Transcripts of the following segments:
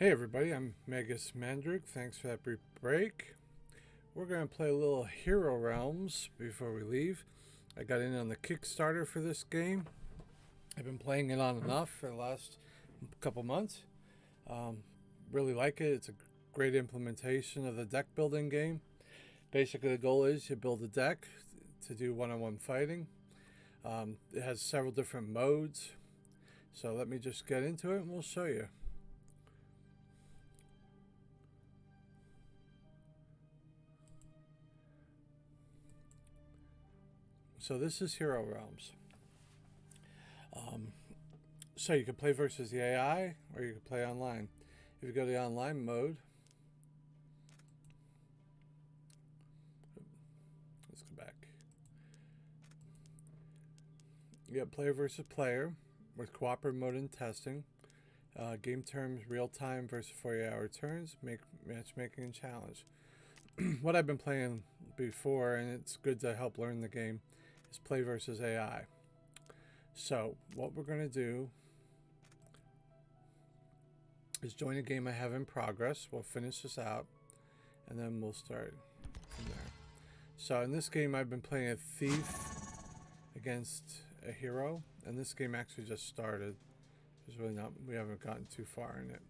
Hey everybody, I'm Magus Mandruk. Thanks for that brief break. We're going to play a little Hero Realms before we leave. I got in on the Kickstarter for this game. I've been playing it on and off for the last couple months. Really like it. It's a great implementation of the deck building game. Basically, the goal is you build a deck to do one-on-one fighting. It has several different modes. So let me just get into it and we'll show you. So this is Hero Realms. So you can play versus the AI or you can play online. If you go to the online mode, let's go back. You got player versus player with cooperative mode and testing. Game terms, real time versus 48-hour turns, matchmaking and challenge. What I've been playing before, and it's good to help learn the game, is play versus AI. So what we're going to do is join a game I have in progress. We'll finish this out and then we'll start from there. So in this game I've been playing a thief against a hero, and this game actually just started. We haven't gotten too far in it.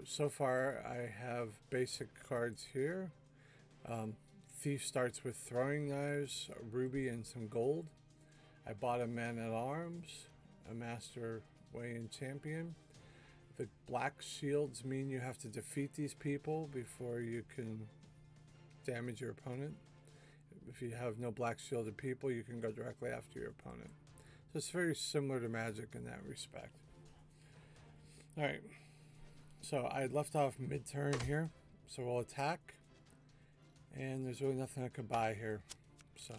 So far I have basic cards here. Thief starts with throwing knives, a ruby, and some gold. I bought a man-at-arms, a master weigh-in champion. The black shields mean you have to defeat these people before you can damage your opponent. If you have no black shielded people, you can go directly after your opponent. So it's very similar to Magic in that respect. Alright, so I left off mid-turn here, so we'll attack. And there's really nothing I could buy here, so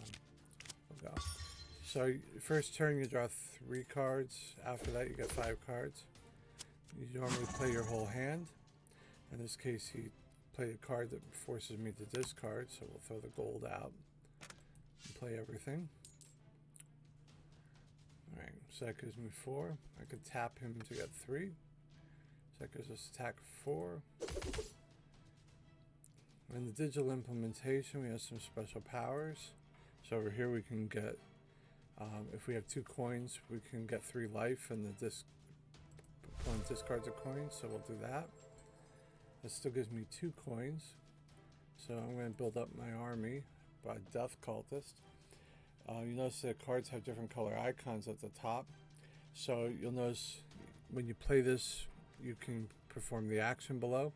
we'll go. So first turn you draw 3 cards. After that you get 5 cards. You normally play your whole hand. In this case he played a card that forces me to discard, so we'll throw the gold out and play everything. Alright, so that gives me 4. I could tap him to get 3. So that gives us attack 4. In the digital implementation, we have some special powers. So over here we can get, if we have 2 coins, we can get 3 life, and the opponent discards a coin, so we'll do that. That still gives me 2 coins. So I'm going to build up my army by Death Cultist. You notice the cards have different color icons at the top. So you'll notice when you play this, you can perform the action below.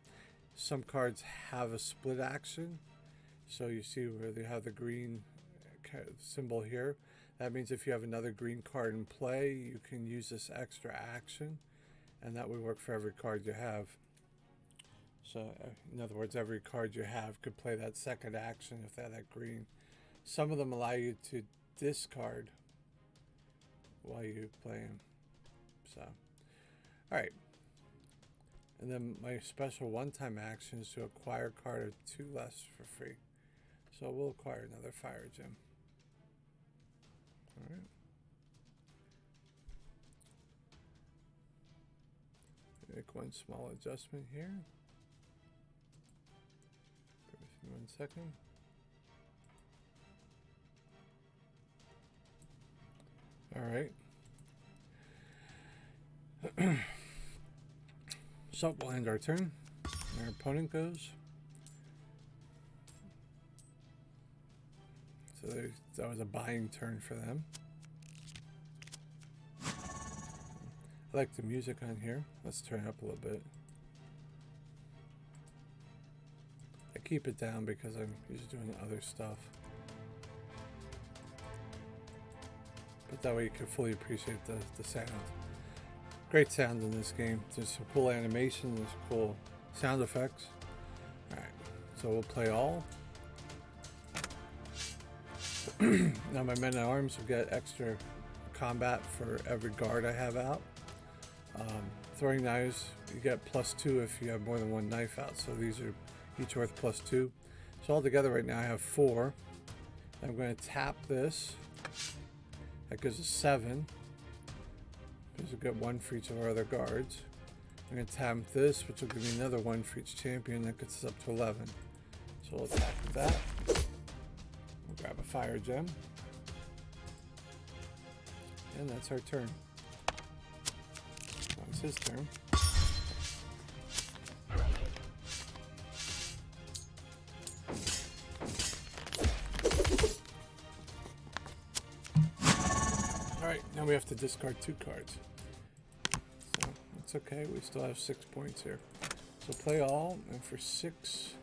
Some cards have a split action, so you see where they have the green symbol here. That means if you have another green card in play, you can use this extra action, and that would work for every card you have. So in other words, every card you have could play that second action if they have that green. Some of them allow you to discard while you play them. So, alright. And then my special one-time action is to acquire a card of 2 less for free. So we'll acquire another fire gem. Alright. Make one small adjustment here. Give me 1 second. Alright. So we'll end our turn. Our opponent goes. So that was a buying turn for them. I like the music on here. Let's turn it up a little bit. I keep it down because I'm usually doing other stuff. But that way you can fully appreciate the sound. Great sound in this game. There's some cool animation, there's cool sound effects. Alright, so we'll play all. Now my men at arms will get extra combat for every guard I have out. Throwing knives, you get +2 if you have more than 1 knife out. So these are each worth +2. So altogether right now I have 4. I'm going to tap this. That gives us 7. Because we get 1 for each of our other guards. I'm going to tap this, which will give me another 1 for each champion. That gets us up to 11. So we'll attack with that. We'll grab a fire gem. And that's our turn. Now it's his turn. Alright, now we have to discard 2 cards. So it's okay, we still have 6 points here. So play all, and for 6,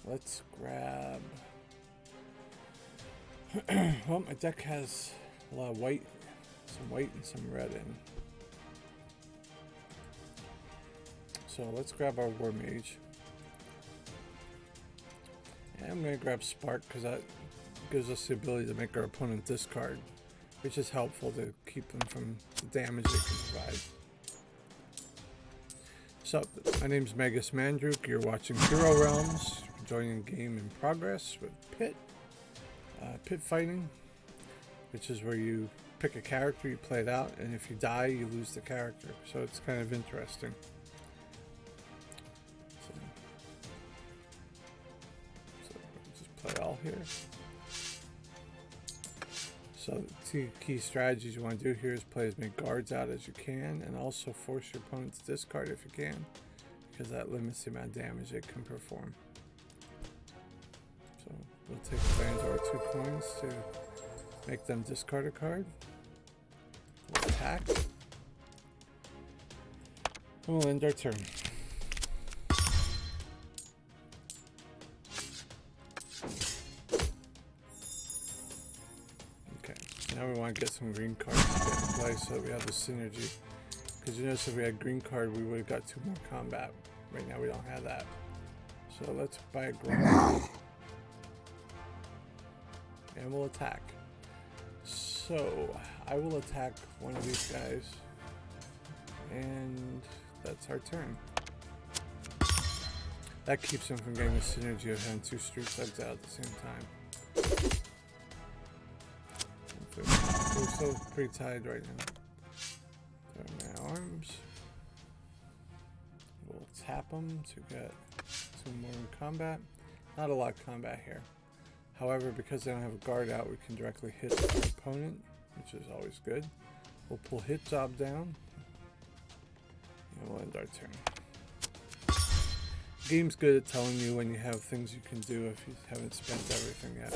let's grab... well, my deck has a lot of white, some white and some red in. So let's grab our War Mage. And I'm going to grab Spark because that gives us the ability to make our opponent discard, which is helpful to keep them from the damage they can provide. So, my name's Magus Mandruk. You're watching Hero Realms, joining Game in Progress with Pit. Pit fighting, which is where you pick a character, you play it out, and if you die, you lose the character. So it's kind of interesting. So just play all here. So the 2 key strategies you want to do here is play as many guards out as you can, and also force your opponent to discard if you can, because that limits the amount of damage they can perform. So we'll take advantage of our 2 coins to make them discard a card. We'll attack. And we'll end our turn. Okay, now we want to get some green cards to get in play so that we have the synergy. Because you notice if we had green card, we would have got 2 more combat. Right now we don't have that. So let's buy a green. And we'll attack. So I will attack one of these guys, and that's our turn. That keeps him from getting the synergy of having 2 street thugs out at the same time. We're so pretty tied right now. Throw my arms. We'll tap them to get 2 more in combat. Not a lot of combat here. However, because they don't have a guard out, we can directly hit our opponent, which is always good. We'll pull Hit Job down, and we'll end our turn. The game's good at telling you when you have things you can do if you haven't spent everything yet.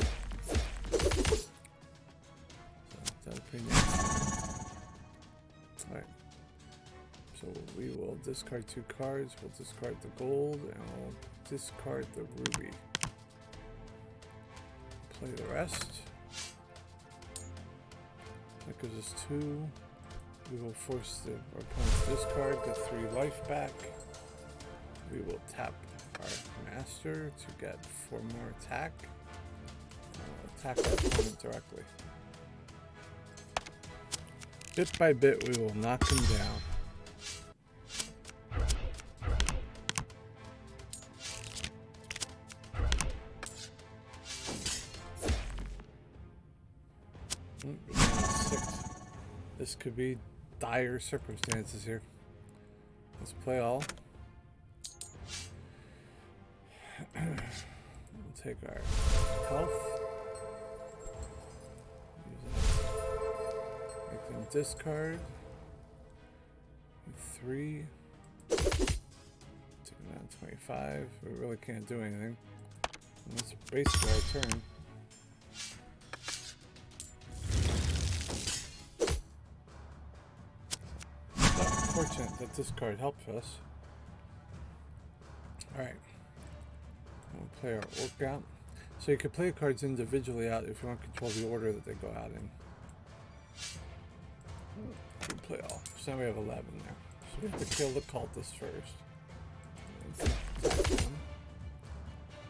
So that's pretty nice. Alright. So we will discard 2 cards, we'll discard the gold, and we'll discard the ruby. Play the rest. That gives us 2. We will force our opponent's discard, get 3 life back. We will tap our master to get 4 more attack. Attack our opponent directly. Bit by bit, we will knock him down. This could be dire circumstances here. Let's play all. We'll take our health. Make them discard. 3. Take them down 25. We really can't do anything. And that's basically our turn. Fortunate that this card helped us. Alright. We'll play our Orc out. So you can play cards individually out if you want to control the order that they go out in. We play all. So now we have 11 there. So we have to kill the cultist first. Attack them.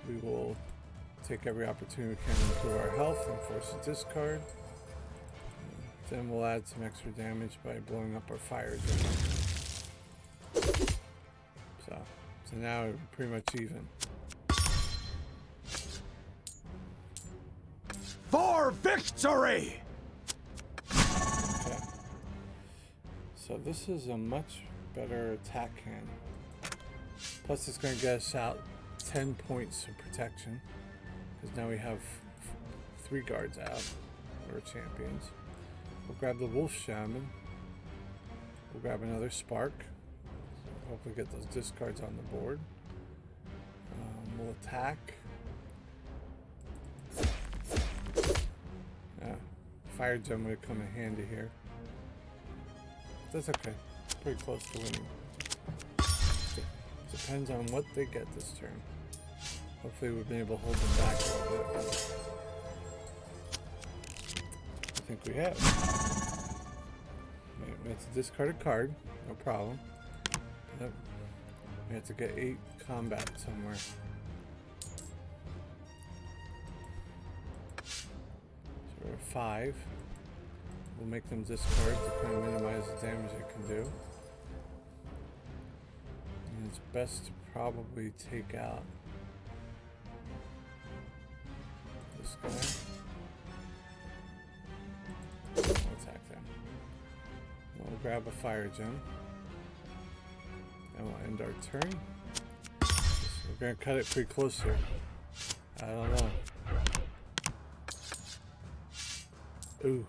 We will take every opportunity we can to improve our health and force a discard. Then we'll add some extra damage by blowing up our fire gem. So now we're pretty much even. For victory! Okay. So this is a much better attack hand. Plus it's going to get us out 10 points of protection. Because now we have 3 guards out. We're champions. We'll grab the Wolf Shaman. We'll grab another Spark. Hopefully get those discards on the board. We'll attack. Fire Gem would come in handy here. That's okay. Pretty close to winning. Depends on what they get this turn. Hopefully we've been able to hold them back a little bit. I think we have. We have to discard a card. No problem. Yep. We have to get 8 combat somewhere. So we're at 5. We'll make them discard to kind of minimize the damage they can do. And it's best to probably take out this guy. We'll attack them. We'll grab a Fire Gem. And we'll end our turn. We're going to cut it pretty close here. I don't know. Ooh.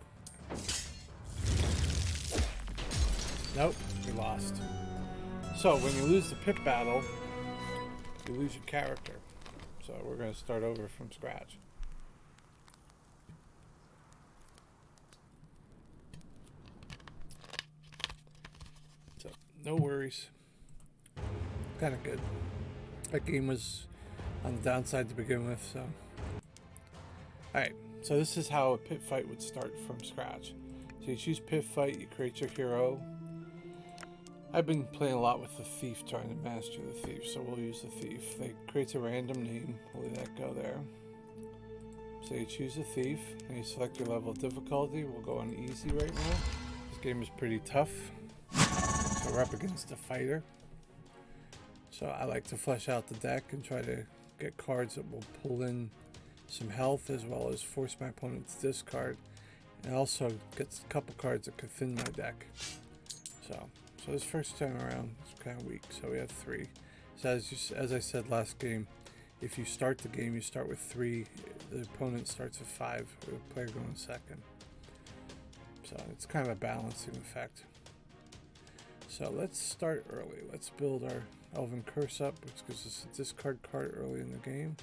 Nope, we lost. So when you lose the pit battle, you lose your character. So we're going to start over from scratch. So no worries. Kind of good. That game was on the downside to begin with, so. Alright, so this is how a pit fight would start from scratch. So you choose pit fight, you create your hero. I've been playing a lot with the thief, trying to master the thief, so we'll use the thief. They creates a random name, we'll let that go there. So you choose a thief, and you select your level of difficulty. We'll go on easy right now. This game is pretty tough, so we're up against a fighter. So I like to flesh out the deck and try to get cards that will pull in some health as well as force my opponent to discard, and also get a couple cards that could thin my deck. So this first time around is kind of weak, so we have 3. So as I said last game, if you start the game, you start with 3, the opponent starts with 5, with the player going second. So it's kind of a balancing effect. So let's start early. Let's build our Elven Curse up, which gives us a discard card early in the game.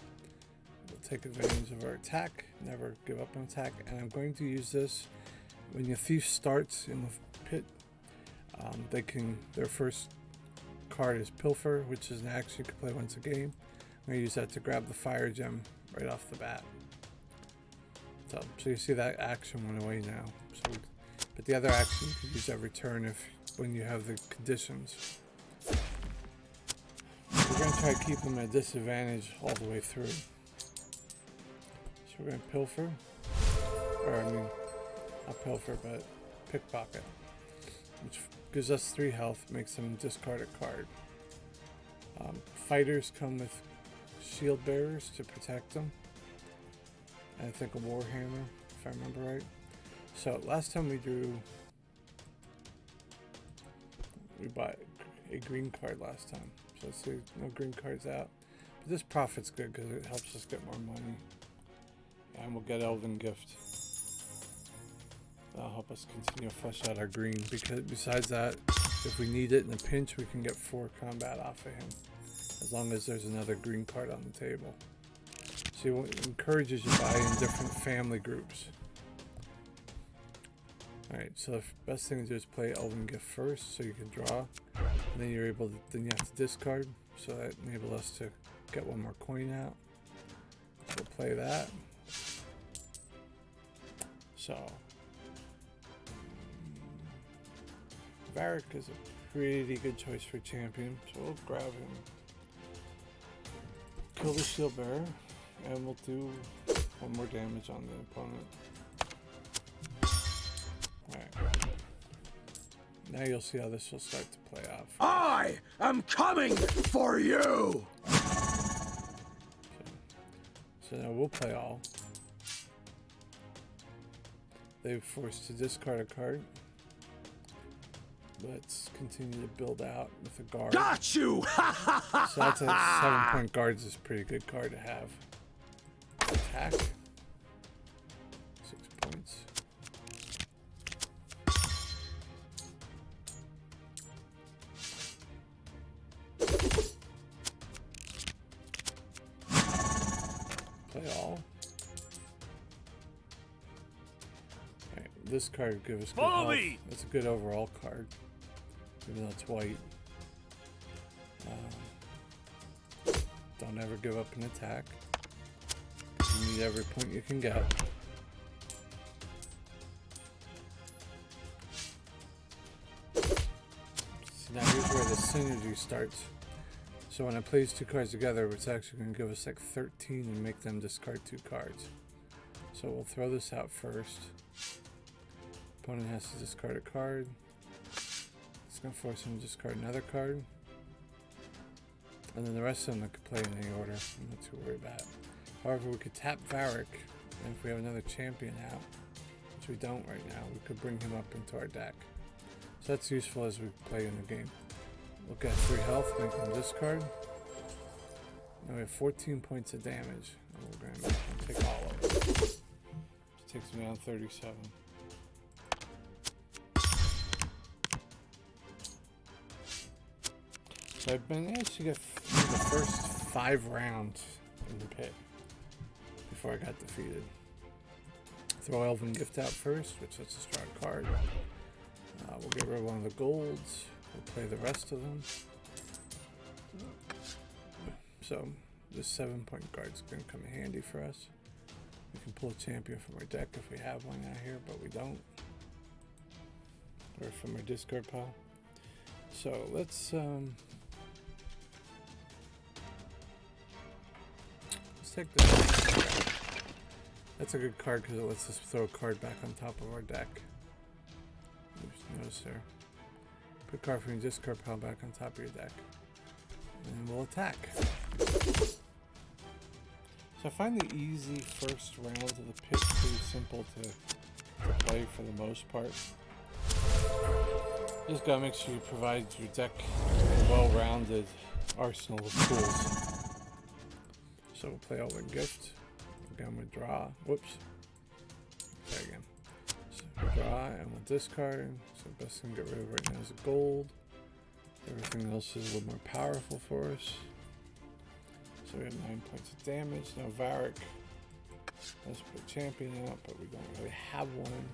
We'll take advantage of our attack, never give up on attack, and I'm going to use this when your thief starts in the pit. Their first card is Pilfer, which is an action you can play once a game. I'm going to use that to grab the Fire Gem right off the bat. So you see that action went away now. But the other action you can use every turn when you have the conditions. We're going to try to keep them at disadvantage all the way through. So we're going to Pilfer, not Pilfer, but Pickpocket, which gives us 3 health, makes them discard a card. Fighters come with shield bearers to protect them. And I think a Warhammer, if I remember right. So last time we bought a green card last time. So let's see, no green cards out. But this profit's good because it helps us get more money. And we'll get Elven Gift. That'll help us continue to flesh out our green, because besides that, if we need it in a pinch, we can get 4 combat off of him, as long as there's another green card on the table. So it encourages you to buy in different family groups. Alright, so the best thing to do is play Elven Gift first, so you can draw, and then you have to discard, so that enables us to get 1 more coin out. So we'll play that. So Varric is a pretty good choice for champion, so we'll grab him. Kill the shield bearer, and we'll do 1 more damage on the opponent. Alright. Now you'll see how this will start to play off. I am coming for you! So now we'll play all. They're forced to discard a card. let's continue to build out with a guard. Got you! So that's a 7-point guards is a pretty good card to have. Attack. 6 points. Play all. Alright, this card would give us good health. That's a good overall card, even though it's white. Don't ever give up an attack. You need every point you can get. So now here's where the synergy starts. So when I play these two cards together, it's actually going to give us like 13 and make them discard 2 cards. So we'll throw this out first. Opponent has to discard a card. It's going to force him to discard another card. And then the rest of them I could play in any order. I'm not too worried about it. However, we could tap Varric, and if we have another champion out, which we don't right now, we could bring him up into our deck. So that's useful as we play in the game. We'll get 3 health, make him discard. Now we have 14 points of damage. And we're going to make him take all of it. Which takes me down 37. So I've managed to get through the first 5 rounds in the pit before I got defeated. Throw Elven Gift out first, which is a strong card. We'll get rid of one of the golds. We'll play the rest of them. So this 7-point guard is going to come in handy for us. We can pull a champion from our deck if we have one out here, but we don't. Or from our discard pile. So let's take this. That's a good card because it lets us throw a card back on top of our deck. Notice there. Put a card from your discard pile back on top of your deck. And we'll attack. So I find the easy first rounds of the pit pretty simple to play for the most part. You just gotta make sure you provide your deck a well-rounded arsenal of tools. So we'll play Elven Gift. Again, we'll draw. Whoops. Try again. So we'll draw and we'll discard. So the best thing to get rid of right now is a gold. Everything else is a little more powerful for us. So we have 9 points of damage. Now Varric. Let's put a champion out, but we don't really have one.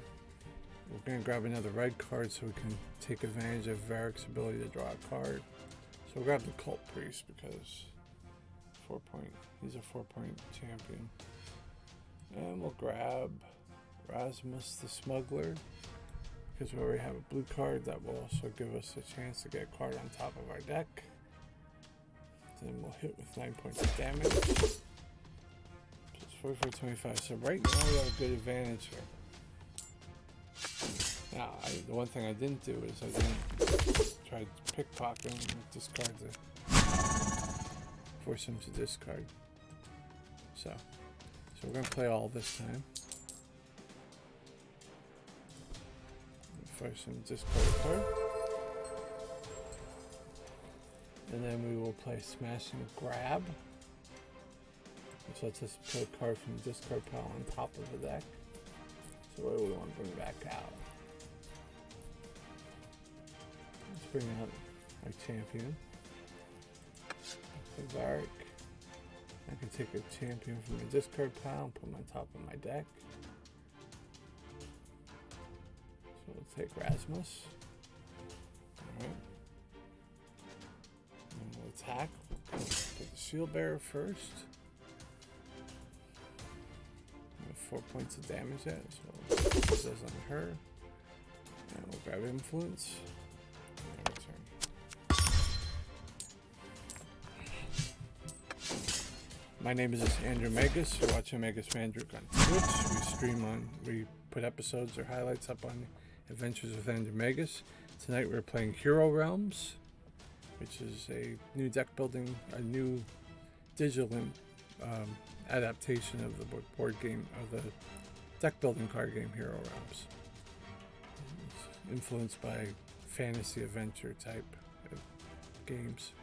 We're going to grab another red card so we can take advantage of Varric's ability to draw a card. So we'll grab the Cult Priest because 4-point. He's a 4-point champion. And we'll grab Rasmus the Smuggler because we already have a blue card that will also give us a chance to get a card on top of our deck. Then we'll hit with 9 points of damage. So it's 44, 25. So right now we have a good advantage here. Now, the one thing I didn't do is I didn't try to pickpocket him and discard force him to discard. So we're going to play all this time. Force him to discard a card. And then we will play Smashing Grab, which lets us put a card from the discard pile on top of the deck. So what do we want to bring back out? Let's bring out our champion. The Varric. I can take a champion from my discard pile and put him on top of my deck. So we'll take Rasmus. Alright. And we'll attack. We'll put the Shield Bearer first. 4 points of damage at, so it does on her. And we'll grab Influence. And return. My name is Andrew Magus. You're watching Magus Mandrick on Twitch. We put episodes or highlights up on Adventures with Andrew Magus. Tonight we're playing Hero Realms, which is a new deck building, a new digital adaptation of the board game, of the deck building card game Hero Realms. It's influenced by fantasy adventure type of games.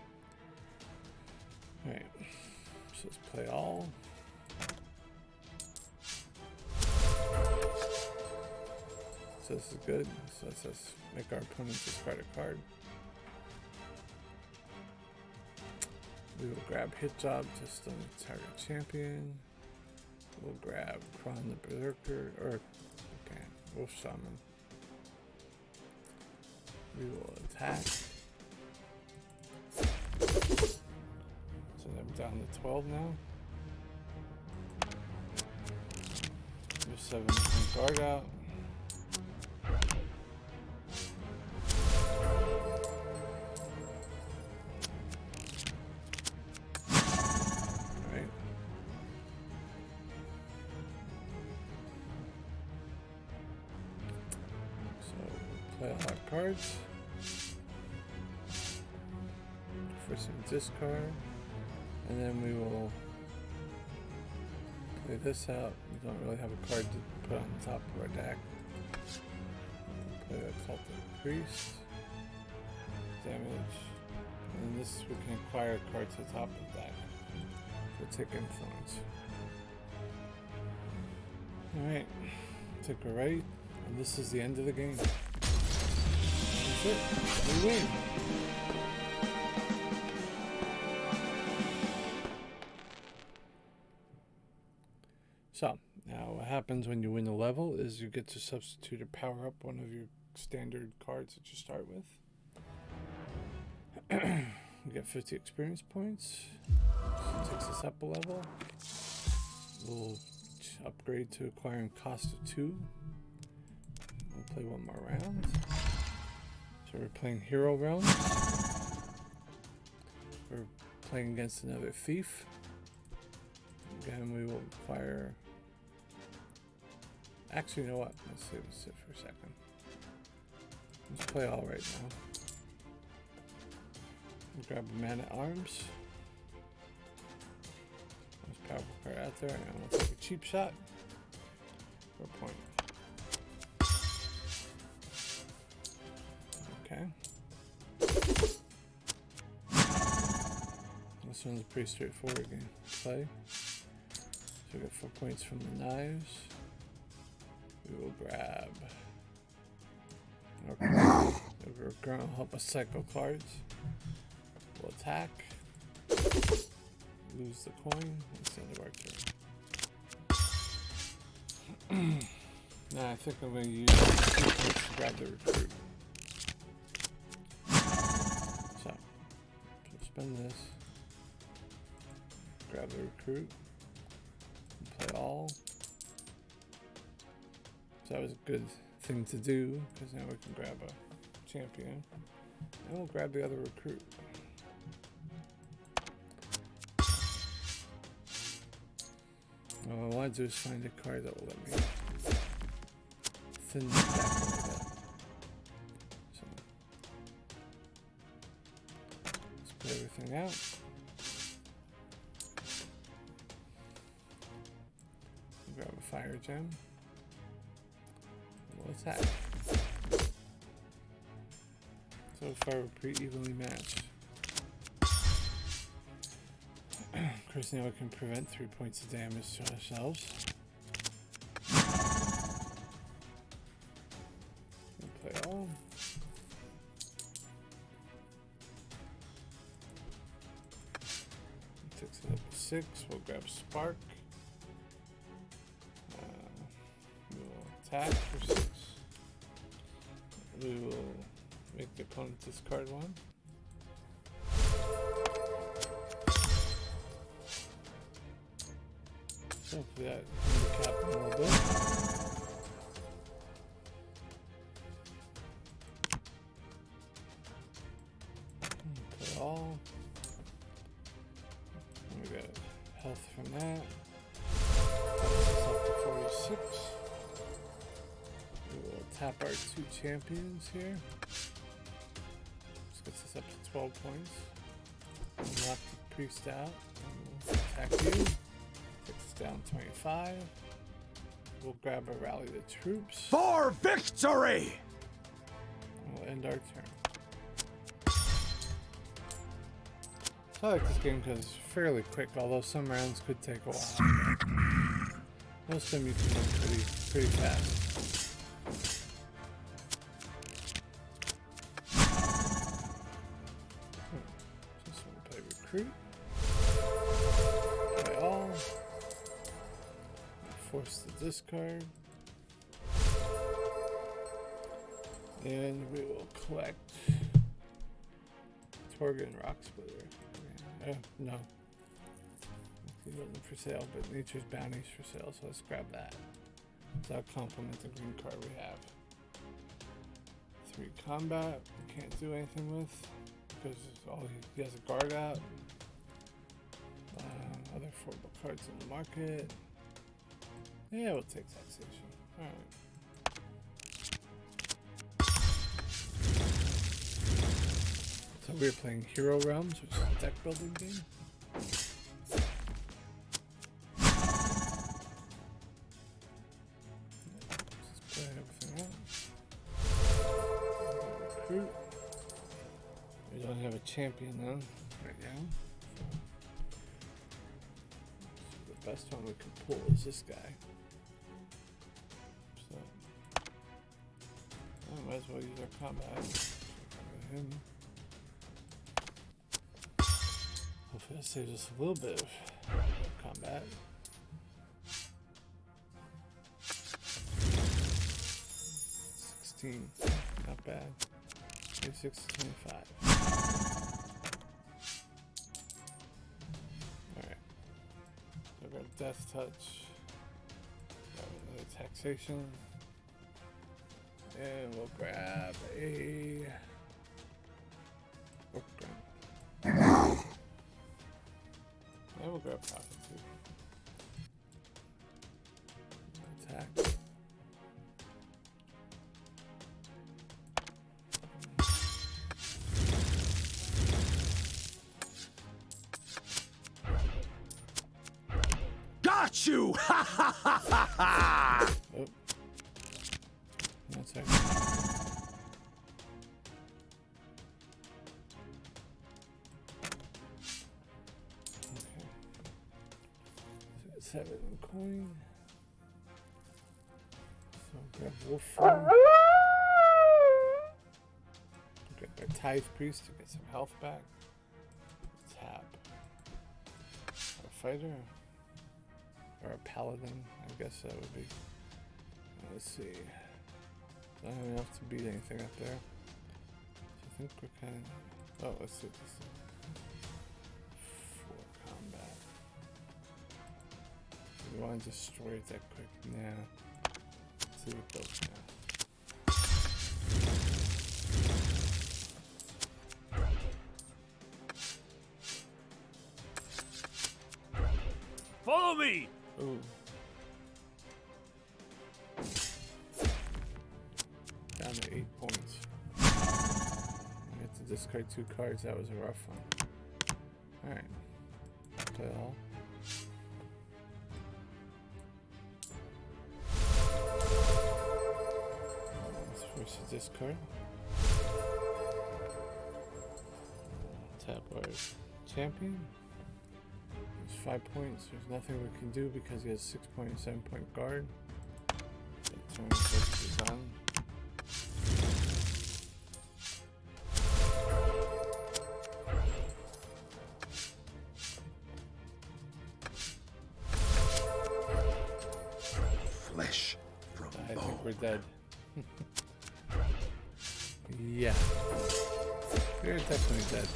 Alright, so let's play all. So this is good. So let's make our opponent discard a card. We will grab Hit Job to stun the target champion. We'll grab Kron the Berserker, or okay, Wolf Shaman. We will attack. So I'm down to 12 now. There's 7 guard out. Play all our cards for some discard, and then we will play this out. We don't really have a card to put on the top of our deck. Play Occultic Priest, damage, and this we can acquire a card to the top of the deck. We'll take Influence. Alright, take a right, and this is the end of the game. We win. So, now what happens when you win a level is you get to substitute or power up one of your standard cards that you start with. You get 50 experience points. So it takes us up a level. We'll upgrade to acquiring cost of 2. We'll play one more round. So we're playing Hero Realm. We're playing against another Thief. Again, we will acquire... Actually, you know what? Let's save this for a second. Let's play all right now. We'll grab a Man-at-Arms. Most powerful card out there. And we'll take a cheap shot for a point. Okay. This one's a pretty straightforward game to play. So we get 4 points from the knives. We will grab. We're going to help us cycle cards. We'll attack. Lose the coin. That's the end of our turn. Now I think I'm going to use 2 points to grab the recruit. So spend this. Grab the recruit. And play all. So that was a good thing to do, because now we can grab a champion. And we'll grab the other recruit. What I want to do is find a card that will let me thin this back a little bit. So let's put everything out. Grab a fire gem. We'll attack. So far we're pretty evenly matched. Of course, now we can prevent 3 points of damage to ourselves. We'll play all. Takes it up to 6. We'll grab Spark. We'll attack for 6. We will make the opponent discard 1. So hopefully that handicapped a little bit. Play all. And we got health from that. Takes us up to 46. We will tap our 2 champions here. This gets us up to 12 points. We'll knock the priest out. And we'll attack you. Takes us down 25. We'll grab a rally the troops. For victory! We'll end our turn. So I like this game because it's fairly quick, although some rounds could take a while. Most of them you can win pretty fast. Just want to play recruit. Play all. Force the discard. And we will collect Torgon Rock Splitter. No. It wasn't for sale, but Nature's Bounty's for sale, so let's grab that. So that'll complement the green card we have. 3 combat, we can't do anything with because he has a guard out. Other affordable cards in the market. Yeah, we'll take taxation. Alright. So we're playing Hero Realms, which is a deck building game. Let's play everything out. Recruit. We don't have a champion though, right now. So the best one we can pull is this guy. So I might as well use our combat. So him. Hopefully that saves us a little bit of combat. $16, not bad. 26 to 25. Alright. So I've got Death Touch. Got another taxation. And we'll grab a Orc Grunt. I will grab Prophet too. Attack. Got you! Ha ha ha ha ha! Oh. That's right. Okay. 7 coin. So grab Wolf Form. Grab my Tithe Priest to get some health back. Tap. A fighter. Or a paladin, I guess that would be. Let's see. I don't have enough to beat anything up there. So I think we're kind of. Oh, let's see this. For combat. Do we want to destroy it that quick? Nah. Let's see what goes now. Follow me! Ooh. Down to 8 points. I had to discard 2 cards. That was a rough one. Alright. Play all. Let's force a discard. Tap our champion. 5 points. There's nothing we can do because he has 6 point and 7 point guard. Turn is on. Flesh from I bone. think we're dead. Yeah. We're definitely dead.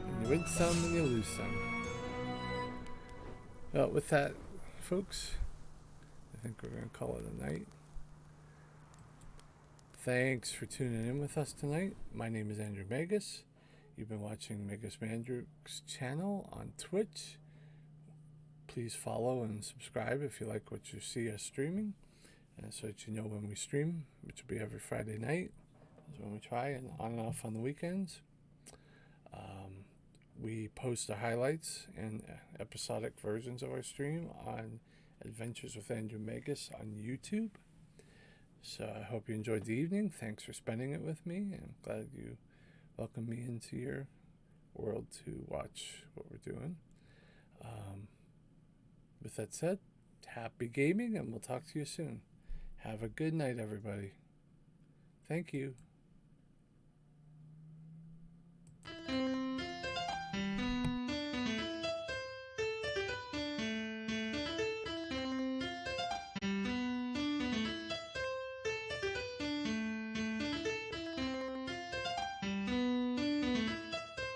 And you win some and you lose some. Well, with that, folks, I think we're going to call it a night. Thanks for tuning in with us tonight. My name is Andrew Magus. You've been watching Magus Mandruk's channel on Twitch. Please follow and subscribe if you like what you see us streaming, so that you know when we stream, which will be every Friday night. That's when we try, and on and off on the weekends. We post the highlights and episodic versions of our stream on Adventures with Andrew Magus on YouTube. So I hope you enjoyed the evening. Thanks for spending it with me. I'm glad you welcomed me into your world to watch what we're doing. With that said, happy gaming, and we'll talk to you soon. Have a good night, everybody. Thank you.